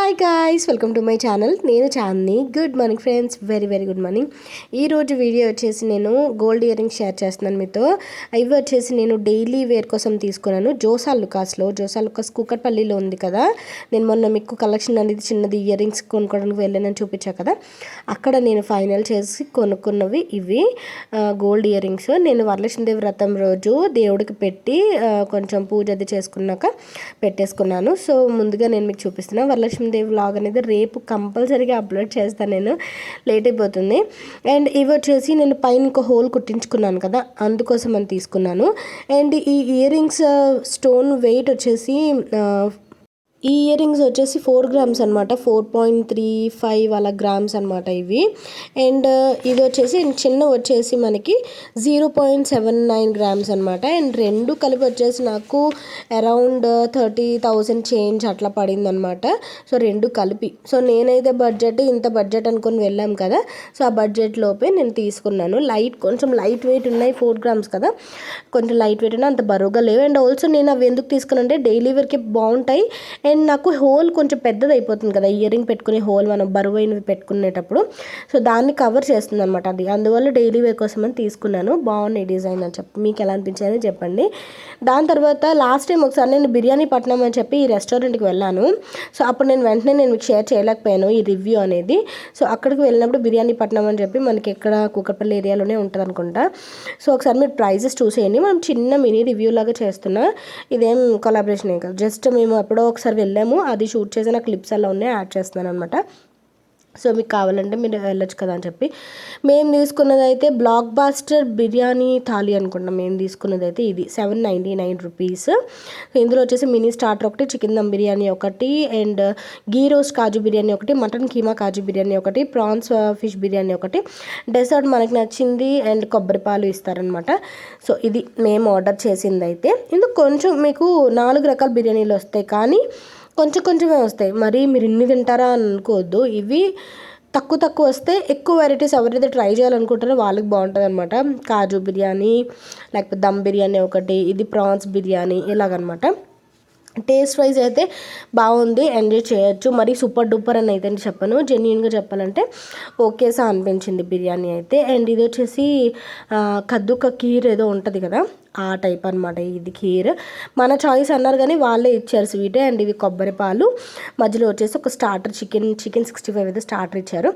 Hi guys, welcome to my channel. నేను Chandini. Good morning friends, very very good morning. ఈరోజు video వచ్చేసి నేను gold ear rings share చేస్తున్నాను మీతో. ఇవి వచ్చేసి నేను డైలీ వేర్ కోసం తీసుకున్నాను జోసా లుకాస్ కూకట్పల్లిలో ఉంది కదా. నేను మొన్న మీకు కలెక్షన్ అనేది చిన్నది ఇయర్ రింగ్స్ కొనుక్కోవడానికి వెళ్ళానని చూపించా కదా. అక్కడ నేను ఫైనల్ చేసి కొనుక్కున్నవి ఇవి గోల్డ్ ఇయర్ రింగ్స్. నేను వరలక్ష్మీదేవి వ్రతం రోజు దేవుడికి పెట్టి కొంచెం పూజ అది చేసుకున్నాక పెట్టేసుకున్నాను. సో ముందుగా నేను మీకు చూపిస్తున్నాను. వరలక్ష్మీదేవి వ్లాగ్ అనేది రేపు కంపల్సరీగా అప్లోడ్ చేస్తాను, నేను లేట్ అయిపోతుంది. అండ్ ఇవి వచ్చేసి నేను పైన ఇంకో హోల్ కుట్టించుకున్నాను కదా, అందుకోసం అని తీసుకున్నాను. అండ్ ఈ ఇయర్ రింగ్స్ స్టోన్ వెయిట్ వచ్చేసి ఈ ఇయర్ రింగ్స్ వచ్చేసి 4 గ్రామ్స్ అనమాట, 4.35 అలా గ్రామ్స్ అనమాట ఇవి. అండ్ ఇది వచ్చేసి చిన్న వచ్చేసి మనకి 0.79 గ్రామ్స్ అనమాట. అండ్ రెండు కలిపి వచ్చేసి నాకు అరౌండ్ 30,000 చేంజ్ అట్లా పడింది అనమాట. సో రెండు కలిపి. సో నేనైతే ఇంత బడ్జెట్ అనుకొని వెళ్ళాం కదా, సో ఆ బడ్జెట్ లోపే నేను తీసుకున్నాను. కొంచెం లైట్ వెయిట్ ఉన్నాయి, 4 గ్రామ్స్ కదా, కొంచెం లైట్ వెయిట్ ఉన్నాయి, అంత బరువుగా లేవు. అండ్ ఆల్సో నేను అవి ఎందుకు తీసుకున్నానంటే డైలీ వేర్కి బాగుంటాయి. అండ్ నాకు హోల్ కొంచెం పెద్దది అయిపోతుంది కదా, ఇయర్ రింగ్ పెట్టుకునే హోల్ మనం బరువైనవి పెట్టుకునేటప్పుడు, సో దాన్ని కవర్ చేస్తుంది అనమాట అది. అందువల్ల డైలీ వేర్ కోసం అని తీసుకున్నాను. బాగున్నాయి డిజైన్ అని చెప్పి మీకు ఎలా అనిపించాయని చెప్పండి. దాని తర్వాత లాస్ట్ టైం ఒకసారి నేను బిర్యానీ పట్నం అని చెప్పి ఈ రెస్టారెంట్కి వెళ్ళాను. సో అప్పుడు నేను వెంటనే మీకు షేర్ చేయలేకపోయాను ఈ రివ్యూ అనేది. సో అక్కడికి వెళ్ళినప్పుడు బిర్యానీ పట్నం అని చెప్పి మనకి ఎక్కడ కూకట్పల్లి ఏరియాలోనే ఉంటుంది అనుకుంటా. సో ఒకసారి మీరు ప్రైజెస్ చూసేయండి. మనం చిన్న మినీ రివ్యూ లాగా చేస్తున్నా, ఇదేం కొలాబరేషన్ ఏం కాదు, జస్ట్ మేము ఎప్పుడో ఒకసారి వెళ్ళాము, అది షూట్ చేసిన క్లిప్స్ అలా ఉన్నాయి, యాడ్ చేస్తున్నాను అనమాట. సో మీకు కావాలంటే మీరు వెళ్ళొచ్చు కదా అని చెప్పి మేము తీసుకున్నది అయితే బ్లాక్ బాస్టర్ బిర్యానీ థాలీ అనుకుంటాం. మేము తీసుకున్నది అయితే ఇది 799 రూపీస్. ఇందులో వచ్చేసి మినీ స్టార్టర్ ఒకటి, చికెన్ దమ్ బిర్యానీ ఒకటి, అండ్ గీ రోస్ట్ కాజు బిర్యానీ ఒకటి, మటన్ కీమా కాజు బిర్యానీ ఒకటి, ప్రాన్స్ ఫిష్ బిర్యానీ ఒకటి, డెసర్ట్ మనకి నచ్చింది, అండ్ కొబ్బరి పాలు ఇస్తారనమాట. సో ఇది మేము ఆర్డర్ చేసింది అయితే. ఇందులో కొంచెం మీకు 4 రకాల బిర్యానీలు వస్తాయి, కానీ కొంచెమే వస్తాయి. మరి మీరు ఇన్ని తింటారా అని అనుకోవద్దు. ఇవి తక్కువ వస్తే ఎక్కువ వెరైటీస్ ఎవరైతే ట్రై చేయాలనుకుంటారో వాళ్ళకి బాగుంటుంది అనమాట. కాజు బిర్యానీ, లేకపోతే దమ్ బిర్యానీ ఒకటి, ఇది ప్రాన్స్ బిర్యానీ, ఇలాగనమాట. టేస్ట్ వైజ్ అయితే బాగుంది, ఎంజాయ్ చేయొచ్చు. మరి సూపర్ డూపర్ అని అయితే చెప్పను, జెన్యున్గా చెప్పాలంటే ఓకేసా అనిపించింది బిర్యానీ అయితే. అండ్ ఇది వచ్చేసి కద్దుక కీర్ ఏదో ఉంటుంది కదా, ఆ టైప్ అనమాట. ఇది ఖీర్ మన చాయిస్ అన్నారు కానీ వాళ్ళే ఇచ్చారు స్వీట్. అండ్ ఇవి కొబ్బరి పాలు, మధ్యలో వచ్చేసి ఒక స్టార్టర్ చికెన్ 65 అయితే స్టార్టర్ ఇచ్చారు.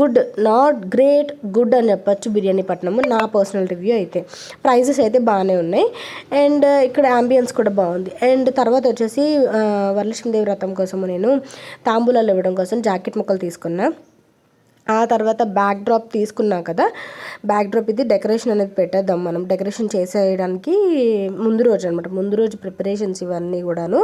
గుడ్, నాట్ గ్రేట్, గుడ్ అని చెప్పొచ్చు బిర్యానీ పట్నము, నా పర్సనల్ రివ్యూ అయితే. ప్రైజెస్ అయితే బాగానే ఉన్నాయి, అండ్ ఇక్కడ అంబియన్స్ కూడా బాగుంది. అండ్ తర్వాత వచ్చేసి వరలక్ష్మీదేవి వ్రతం కోసము నేను తాంబూలాలు ఇవ్వడం కోసం జాకెట్ ముక్కలు తీసుకున్నా. ఆ తర్వాత బ్యాక్ డ్రాప్ తీసుకున్నాం కదా, బ్యాక్ డ్రాప్ ఇది డెకరేషన్ అనేది పెట్టేద్దాం మనం. డెకరేషన్ చేసేయడానికి ముందు రోజు ప్రిపరేషన్స్ ఇవన్నీ కూడాను.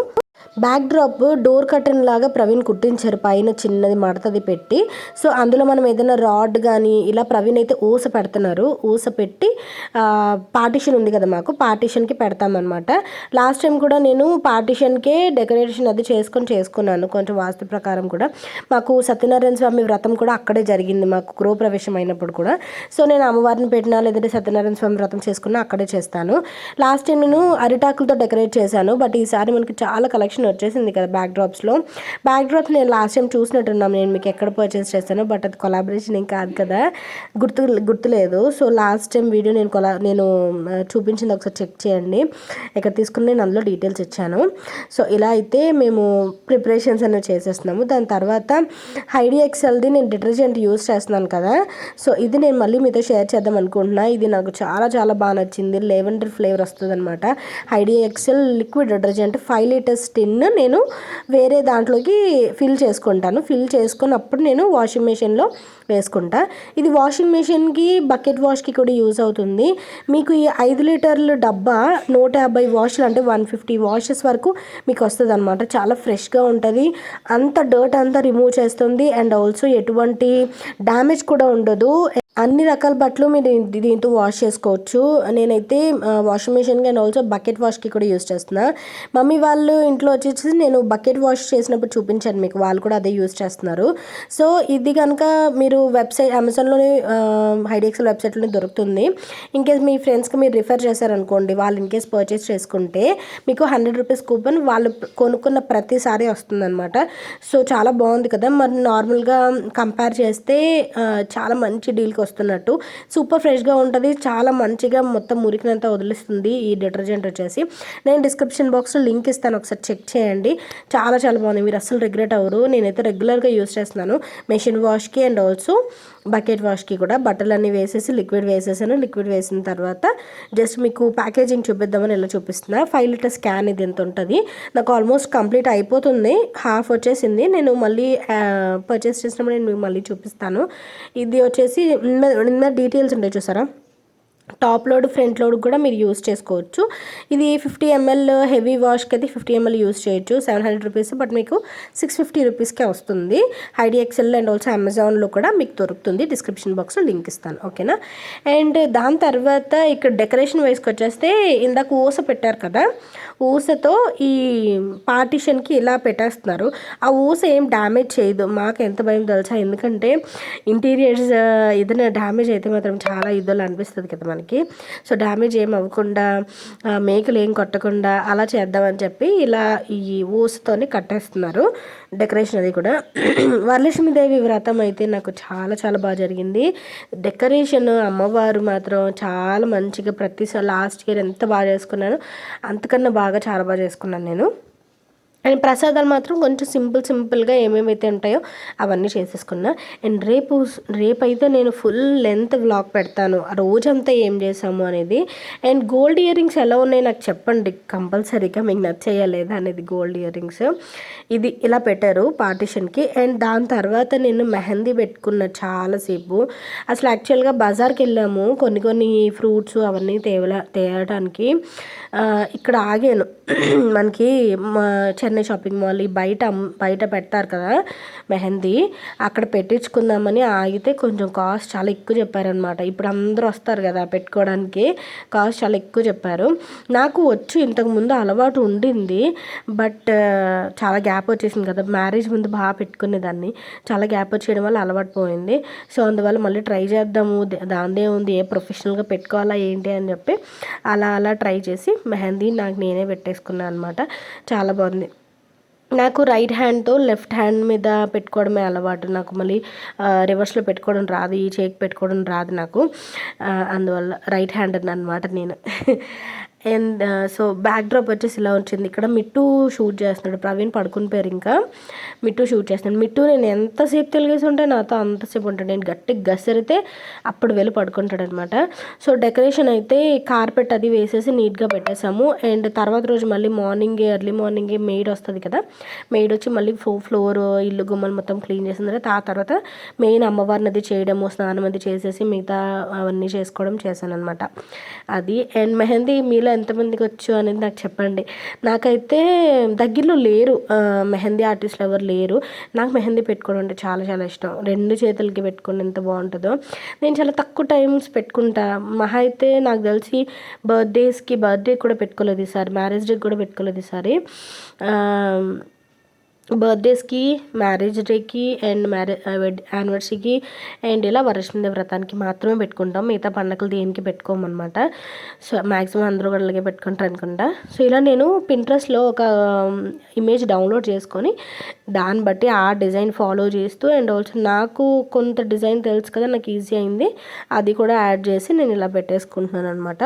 బ్యాక్ డ్రాప్ డోర్ కర్టెన్ లాగా ప్రవీణ్ కుట్టించారు, పైన చిన్నది మడతది పెట్టి. సో అందులో మనం ఏదైనా రాడ్ కానీ ఇలా ప్రవీణ్ అయితే ఊస పెడుతున్నారు. ఊస పెట్టి పార్టీషన్ ఉంది కదా మాకు, పార్టీషన్కి పెడతామన్నమాట. లాస్ట్ టైం కూడా నేను పార్టీషన్కే డెకరేషన్ అది చేసుకున్నాను కొంచెం వాస్తు ప్రకారం కూడా. మాకు సత్యనారాయణ స్వామి వ్రతం కూడా అక్కడే జరిగింది, మాకు గృహప్రవేశం అయినప్పుడు కూడా. సో నేను అమ్మవారిని పెట్టినా లేదంటే సత్యనారాయణ స్వామి వ్రతం చేసుకున్నా అక్కడే చేస్తాను. లాస్ట్ టైం నేను అరిటాకులతో డెకరేట్ చేశాను, బట్ ఈసారి మనకి చాలా కలెక్షన్ వచ్చేసింది కదా బ్యాక్ డ్రాప్స్ నేను లాస్ట్ టైం చూసినట్టున్నాను, నేను మీకు ఎక్కడ పర్చేస్ చేస్తాను, బట్ అది కొలాబరేషన్ ఏం కాదు కదా, గుర్తులేదు. సో లాస్ట్ టైం వీడియో నేను చూపించింది ఒకసారి చెక్ చేయండి, ఎక్కడ తీసుకుని నేను అందులో డీటెయిల్స్ ఇచ్చాను. సో ఇలా అయితే మేము ప్రిపరేషన్స్ అనేవి చేసేస్తున్నాము. దాని తర్వాత హైడెక్స్ఎల్ది నేను డిటర్జెంట్ యూస్ చేస్తున్నాను కదా, సో ఇది నేను మళ్ళీ మీతో షేర్ చేద్దాం అనుకుంటున్నా. ఇది నాకు చాలా బాగా నచ్చింది, లెవెండర్ ఫ్లేవర్ వస్తుంది అనమాట. హైడెక్స్ఎల్ లిక్విడ్ డిటర్జెంట్ 5 లీటర్స్ టిన్ నేను వేరే దాంట్లోకి ఫిల్ చేసుకున్నప్పుడు నేను వాషింగ్ మెషిన్లో వేసుకుంటా. ఇది వాషింగ్ మెషిన్కి బకెట్ వాష్కి కూడా యూజ్ అవుతుంది. మీకు ఈ 5 లీటర్ల డబ్బా 150 వాష్లు అంటే 150 వాషెస్ వరకు మీకు వస్తుంది అనమాట. చాలా ఫ్రెష్గా ఉంటుంది, అంత డర్ట్ అంతా రిమూవ్ చేస్తుంది, అండ్ ఆల్సో ఎటువంటి డ్యామేజ్ కూడా ఉండదు. అన్ని రకాల బట్టలు మీరు దీంతో వాష్ చేసుకోవచ్చు. నేనైతే వాషింగ్ మిషన్‌కి అండ్ ఆల్సో బకెట్ వాష్‌కి కూడా యూజ్ చేస్తున్నా. మమ్మీ వాళ్ళు ఇంట్లో వచ్చేసి నేను బకెట్ వాష్ చేసినప్పుడు చూపించాను మీకు. వాళ్ళు కూడా అదే యూజ్ చేస్తున్నారు. సో, ఇది కనుక మీరు వెబ్‌సైట్ అమెజాన్‌లోనే హైడెక్సల్ వెబ్‌సైట్‌లోనే దొరుకుతుంది. ఇన్‌కేస్ మీ ఫ్రెండ్స్‌కి మీరు రిఫర్ చేశారనుకోండి, వాళ్ళు ఇన్‌కేస్ పర్చేస్ చేసుకుంటే మీకు ₹100 కూపన్ వాళ్ళు కొనుక్కున్న ప్రతిసారి వస్తుందనమాట. సో, చాలా బాగుంది కదా! మరి నార్మల్‌గా కంపేర్ చేస్తే చాలా మంచి డీల్‌కి వస్తున్నట్టు. సూపర్ ఫ్రెష్‌గా ఉంటది. చాలా మంచిగా మొత్తం మురికినంతా వదిలేస్తుంది ఈ డిటర్జెంట్ వచ్చేసి. నేను డిస్క్రిప్షన్ బాక్స్‌లో లింక్ ఇస్తాను, ఒకసారి చెక్ చేయండి. చాలా చాలా బాగుంది. మీరు అస్సలు రిగ్రెట్ అవ్వరు. నేనైతే రెగ్యులర్‌గా యూజ్ చేస్తున్నాను. మెషిన్ వాష్‌కి అండ్ ఆల్సో బకెట్ వాష్‌కి కూడా. బట్టలన్నీ వేసేసి లిక్విడ్ వేసేసాను. లిక్విడ్ వేసిన తర్వాత జస్ట్ మీకు ప్యాకేజింగ్ చూపిద్దామని ఇలా చూపిస్తున్నా. 5 లీటర్స్ క్యాన్ ఇది ఎంత ఉంటుంది. నాకు ఆల్మోస్ట్ కంప్లీట్ అయిపోతుంది. హాఫ్ వచ్చేసింది. నేను మళ్ళీ పర్చేస్ చేసినప్పుడు నేను మీకు మళ్ళీ చూపిస్తాను. ఇది వచ్చేసి నిన్న డీటెయిల్స్ ఉంటాయి చూసారా, టాప్ లోడ్ ఫ్రంట్ లోడ్ కూడా మీరు యూస్ చేసుకోవచ్చు. ఇది 50 ml హెవీ వాష్కి అయితే 50 ml యూస్ చేయొచ్చు. ₹700, బట్ మీకు ₹650కే వస్తుంది. హైడెక్సల్ అండ్ ఆల్సో అమెజాన్లో కూడా మీకు దొరుకుతుంది. డిస్క్రిప్షన్ బాక్స్లో లింక్ ఇస్తాను, ఓకేనా. అండ్ దాని తర్వాత ఇక్కడ డెకరేషన్ వైస్కి వచ్చేస్తే ఇందాక ఊస పెట్టారు కదా, ఊసతో ఈ పార్టిషన్కి ఇలా పెట్టేస్తున్నారు. ఆ ఊస ఏం డ్యామేజ్ చేయదు. మాకు ఎంత భయం తెలుసా, ఎందుకంటే ఇంటీరియర్స్ ఏదైనా డ్యామేజ్ అయితే మాత్రం చాలా ఇద్దరు అనిపిస్తుంది కదా మనకి. సో డ్యామేజ్ ఏం అవ్వకుండా, మేకలు ఏం కొట్టకుండా అలా చేద్దామని చెప్పి ఇలా ఈ ఊసతోని కట్టేస్తున్నారు డెకరేషన్. అది కూడా వరలక్ష్మీదేవి వ్రతం అయితే నాకు చాలా చాలా బాగా జరిగింది. డెకరేషన్ అమ్మవారు మాత్రం చాలా మంచిగా ప్రతిసారి లాస్ట్ ఇయర్ ఎంత బాగా చేసుకున్నాను అంతకన్నా బాగా చాలా బాగా చేసుకున్నాను నేను. అండ్ ప్రసాదాలు మాత్రం కొంచెం సింపుల్గా ఏమేమైతే ఉంటాయో అవన్నీ చేసేసుకున్నా. అండ్ రేపైతే నేను ఫుల్ లెంత్ వ్లాగ్ పెడతాను, ఆ రోజంతా ఏం చేసాము అనేది. అండ్ గోల్డ్ ఇయర్ రింగ్స్ ఎలా ఉన్నాయి నాకు చెప్పండి కంపల్సరీగా, మీకు నచ్చేయా లేదా అనేది. గోల్డ్ ఇయర్ రింగ్స్ ఇది ఇలా పెట్టారు పార్టిషన్కి. అండ్ దాని తర్వాత నేను మెహందీ పెట్టుకున్న చాలాసేపు. అసలు యాక్చువల్గా బజార్కి వెళ్ళాము కొన్ని ఫ్రూట్స్ అవన్నీ తేవడానికి. ఇక్కడ ఆగాను మనకి చెన్నై షాపింగ్ మాల్ బయట పెడతారు కదా మెహందీ, అక్కడ పెట్టించుకుందామని ఆగితే కొంచెం కాస్ట్ చాలా ఎక్కువ చెప్పారనమాట. ఇప్పుడు అందరూ వస్తారు కదా పెట్టుకోవడానికి, కాస్ట్ చాలా ఎక్కువ చెప్పారు. నాకు ఇంతకుముందు అలవాటు ఉండింది, బట్ చాలా గ్యాప్ వచ్చేసింది కదా, మ్యారేజ్ ముందు బాగా పెట్టుకునేదాన్ని, చాలా గ్యాప్ వచ్చేయడం వల్ల అలవాటు పోయింది. సో అందువల్ల మళ్ళీ ట్రై చేద్దాము, దాందే ఉంది, ఏ ప్రొఫెషనల్గా పెట్టుకోవాలా ఏంటి అని చెప్పి అలా ట్రై చేసి మెహందీ నాకు నేనే పెట్టేసుకున్నాను అనమాట. చాలా బాగుంది. నాకు రైట్ హ్యాండ్తో లెఫ్ట్ హ్యాండ్ మీద పెట్టుకోవడమే అలవాటు. నాకు మళ్ళీ రివర్స్లో పెట్టుకోవడం రాదు, ఈ చేయికి పెట్టుకోవడం రాదు నాకు. అందువల్ల రైట్ హ్యాండ్ అనమాట నేను. అండ్ సో బ్యాక్ డ్రాప్ వచ్చేసి ఇలా వచ్చింది. ఇక్కడ మిట్టు షూట్ చేస్తున్నాడు, ప్రవీణ్ పడుకుని పోయారు, ఇంకా మిట్టు షూట్ చేస్తున్నాడు. మిట్టు నేను ఎంతసేపు తెలిగేసి ఉంటే నాతో అంతసేపు ఉంటాడు. నేను గట్టిగా గసిరితే అప్పుడు వెళ్ళి పడుకుంటాడు అనమాట. సో డెకరేషన్ అయితే కార్పెట్ అది వేసేసి నీట్గా పెట్టేసాము. అండ్ తర్వాత రోజు మళ్ళీ ఎర్లీ మార్నింగే మెయిడ్ వస్తుంది కదా, మెయిడ్ వచ్చి మళ్ళీ ఫ్లోర్ ఇల్లు గుమ్మలు మొత్తం క్లీన్ చేసిన తర్వాత ఆ తర్వాత మెయిన్ అమ్మవారిని అది చేయడము, స్నానం అది చేసేసి మిగతా అవన్నీ చేసుకోవడం చేశాను అనమాట. అది. అండ్ మెహందీ మీలో ఎంతమందికి వచ్చు అనేది నాకు చెప్పండి. నాకైతే దగ్గరలో లేరు మెహందీ ఆర్టిస్టులు ఎవరు లేరు. నాకు మెహందీ పెట్టుకోవడం అంటే చాలా చాలా ఇష్టం. 2 చేతులకి పెట్టుకోండి ఎంత బాగుంటుందో. నేను చాలా తక్కువ టైమ్స్ పెట్టుకుంటా. మహా అయితే నాకు తెలిసి బర్త్డే కూడా పెట్టుకోలేదు ఈసారి, మ్యారేజ్ డే కూడా పెట్టుకోలేదు ఈసారి. బర్త్డేస్కి, మ్యారేజ్ డేకి అండ్ యానివర్సరీకి అండ్ ఇలా వరలక్ష్మీదేవి వ్రతానికి మాత్రమే పెట్టుకుంటాం. మిగతా పండగలు దేనికి పెట్టుకోమన్నమాట. సో మ్యాక్సిమం అందరూ కూడా అలాగే పెట్టుకుంటారు అనుకుంటా. సో ఇలా నేను పింట్రెస్ట్లో ఒక ఇమేజ్ డౌన్లోడ్ చేసుకొని దాన్ని బట్టి ఆ డిజైన్ ఫాలో చేస్తూ అండ్ ఆల్సో నాకు కొంత డిజైన్ తెలుసు కదా, నాకు ఈజీ అయింది, అది కూడా యాడ్ చేసి నేను ఇలా పెట్టేసుకుంటున్నాను అనమాట.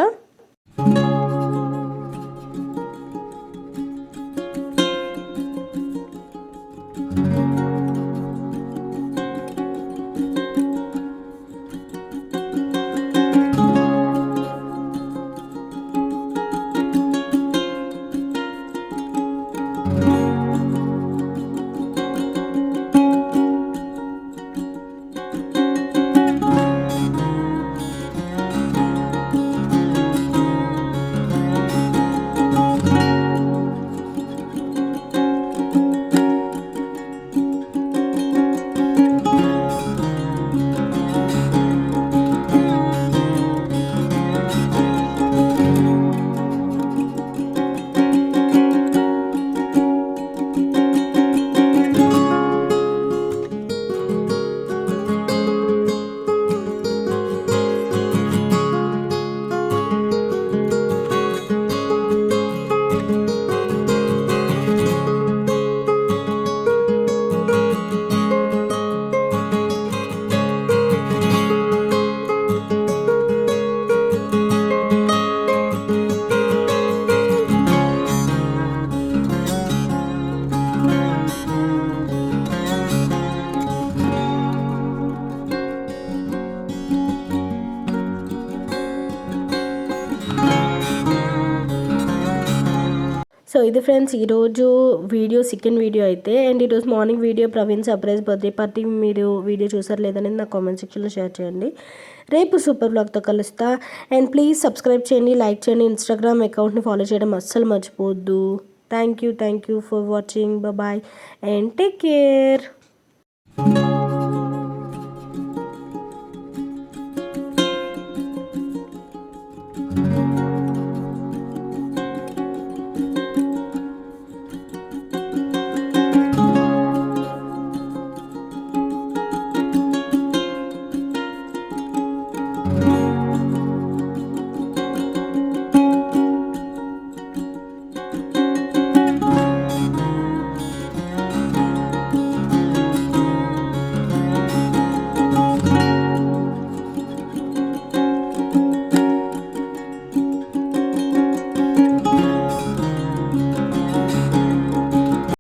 ఇది ఫ్రెండ్స్ ఈరోజు వీడియో సెకండ్ వీడియో అయితే. అండ్ ఈరోజు morning video Praveen surprise birthday party మీరు వీడియో చూసారు లేదనేది నా కామెంట్ సెక్షన్లో షేర్ చేయండి. రేపు సూపర్ బ్లాగ్తో కలుస్తా. అండ్ ప్లీజ్ సబ్స్క్రైబ్ చేయండి, లైక్ చేయండి, ఇన్స్టాగ్రామ్ అకౌంట్ని ఫాలో చేయడం అస్సలు మర్చిపోవద్దు. Thank you for watching. Bye and take care.